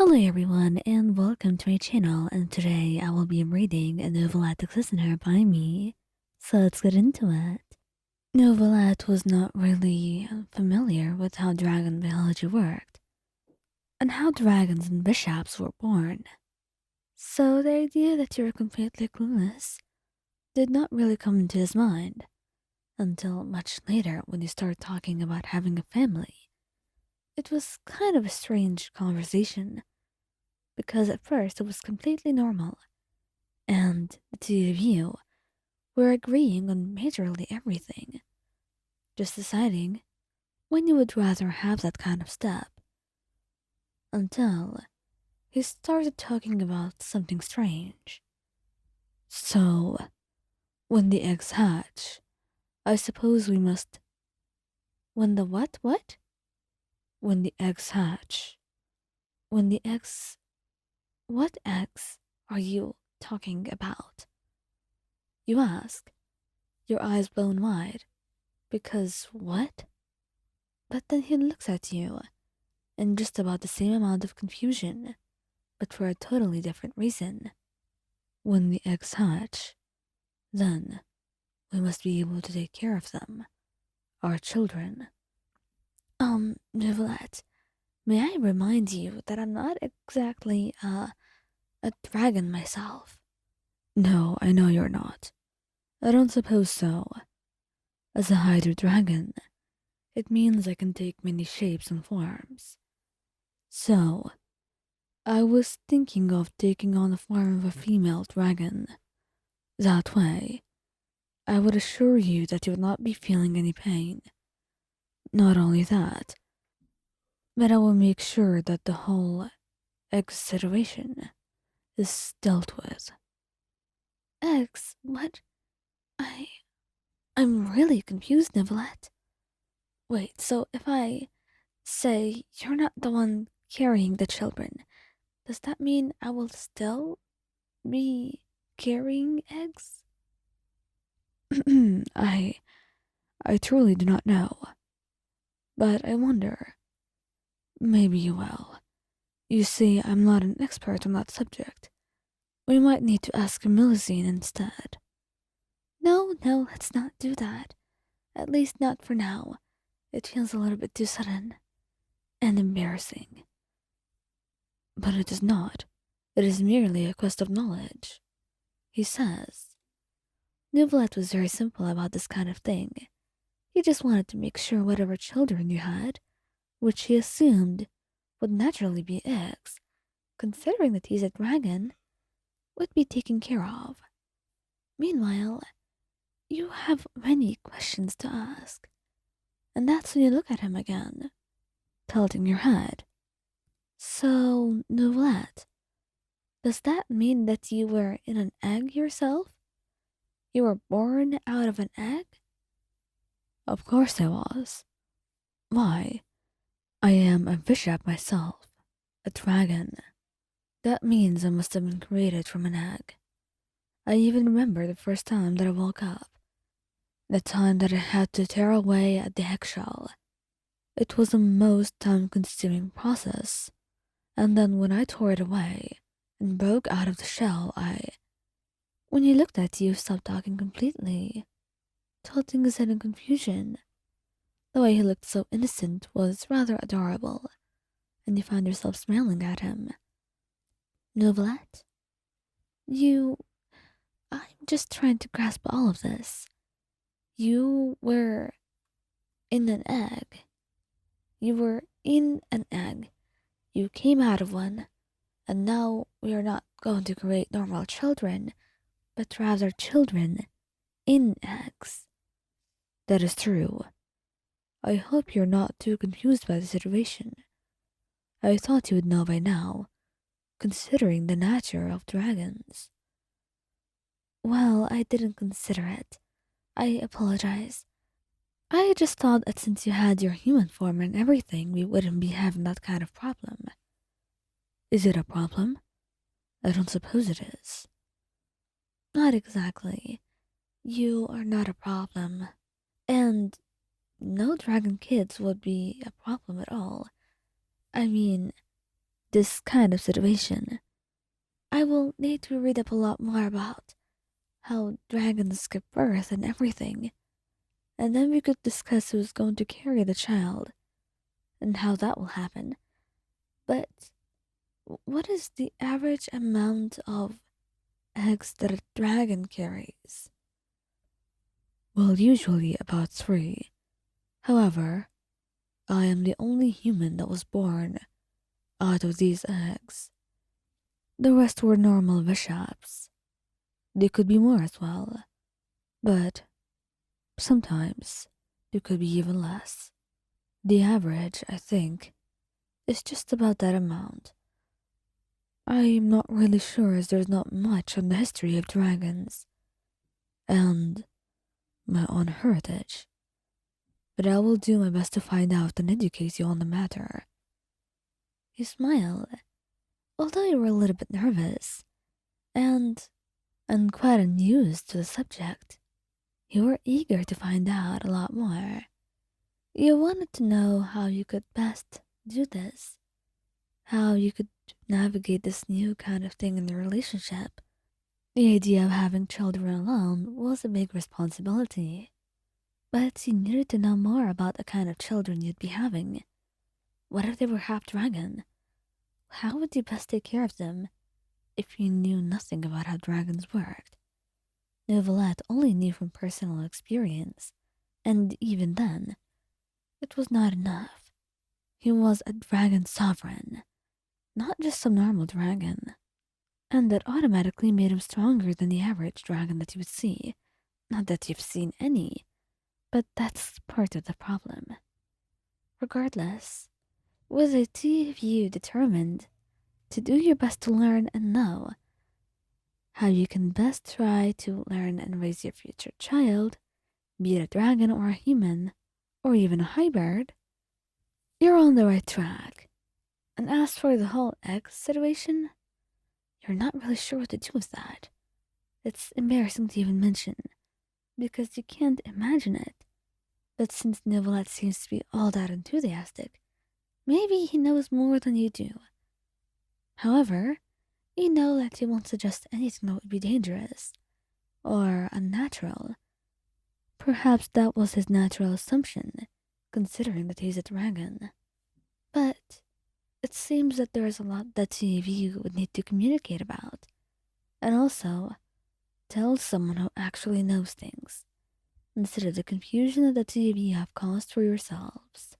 Hello everyone and welcome to my channel, and today I will be reading a Neuvillette listener by me. So let's get into it. Neuvillette was not really familiar with how dragon biology worked and how dragons and bishops were born. So the idea that you're completely clueless did not really come into his mind until much later when you started talking about having a family. It was kind of a strange conversation because at first it was completely normal, and the two of you were agreeing on majorly everything, just deciding when you would rather have that kind of step, until he started talking about something strange. So, when the eggs hatch, I suppose we must. When the what? What? When the eggs hatch. When the eggs. What eggs are you talking about? You ask, your eyes blown wide. Because what? But then he looks at you in just about the same amount of confusion, but for a totally different reason. When the eggs hatch, then we must be able to take care of them, our children. Neuvillette, may I remind you that I'm not exactly, a dragon myself. No, I know you're not. I don't suppose so. As a hydro dragon, it means I can take many shapes and forms. So, I was thinking of taking on the form of a female dragon. That way, I would assure you that you would not be feeling any pain. Not only that, but I will make sure that the whole egg situation is dealt with. Eggs? What? I. I'm really confused, Neuvillette. Wait, so if I say you're not the one carrying the children, does that mean I will still be carrying eggs? I I truly do not know. But I wonder. Maybe you will. You see, I'm not an expert on that subject. We might need to ask Melusine instead. No, no, let's not do that. At least not for now. It feels a little bit too sudden and embarrassing. But it is not. It is merely a quest of knowledge, he says. Neuvillette was very simple about this kind of thing. He just wanted to make sure whatever children you had, which he assumed would naturally be eggs, considering that he's a dragon, would be taken care of. Meanwhile, you have many questions to ask, and that's when you look at him again, tilting your head. So, Neuvillette, does that mean that you were in an egg yourself? You were born out of an egg? Of course I was. Why? I am a bishop myself, a dragon. That means I must have been created from an egg. I even remember the first time that I woke up. The time that I had to tear away at the eggshell. It was the most time-consuming process. And then when I tore it away and broke out of the shell, When he looked at you, stopped talking completely, tilting his head in confusion. The way he looked so innocent was rather adorable, and you found yourself smiling at him. Neuvillette? You... I'm just trying to grasp all of this. You were in an egg. You were in an egg. You came out of one, and now we are not going to create normal children, but rather children in eggs. That is true. I hope you're not too confused by the situation. I thought you would know by now, considering the nature of dragons. Well, I didn't consider it. I apologize. I just thought that since you had your human form and everything, we wouldn't be having that kind of problem. Is it a problem? I don't suppose it is. Not exactly. You are not a problem. And no dragon kids would be a problem at all. I mean, this kind of situation, I will need to read up a lot more about how dragons give birth and everything, and then we could discuss who's going to carry the child and how that will happen. But what is the average amount of eggs that a dragon carries? Well, usually about three. However, I am the only human that was born out of these eggs. The rest were normal bishops. There could be more as well, but sometimes there could be even less. The average, I think, is just about that amount. I'm not really sure as there's not much on the history of dragons and my own heritage, but I will do my best to find out and educate you on the matter. You smiled, although you were a little bit nervous and quite unused to the subject. You were eager to find out a lot more. You wanted to know how you could best do this, how you could navigate this new kind of thing in the relationship. The idea of having children alone was a big responsibility, but you needed to know more about the kind of children you'd be having. What if they were half dragon? How would you best take care of them if you knew nothing about how dragons worked? Neuvillette only knew from personal experience, and even then, it was not enough. He was a dragon sovereign, not just some normal dragon, and that automatically made him stronger than the average dragon that you would see. Not that you've seen any, but that's part of the problem. Regardless, was the two of you determined to do your best to learn and know how you can best try to learn and raise your future child, be it a dragon or a human, or even a hybrid? You're on the right track. And as for the whole egg situation, you're not really sure what to do with that. It's embarrassing to even mention, because you can't imagine it. But since Neuvillette seems to be all that enthusiastic, maybe he knows more than you do. However, you know that he won't suggest anything that would be dangerous or unnatural. Perhaps that was his natural assumption, considering that he's a dragon. But it seems that there is a lot that two of you would need to communicate about, and also tell someone who actually knows things, instead of the confusion that the two of you have caused for yourselves.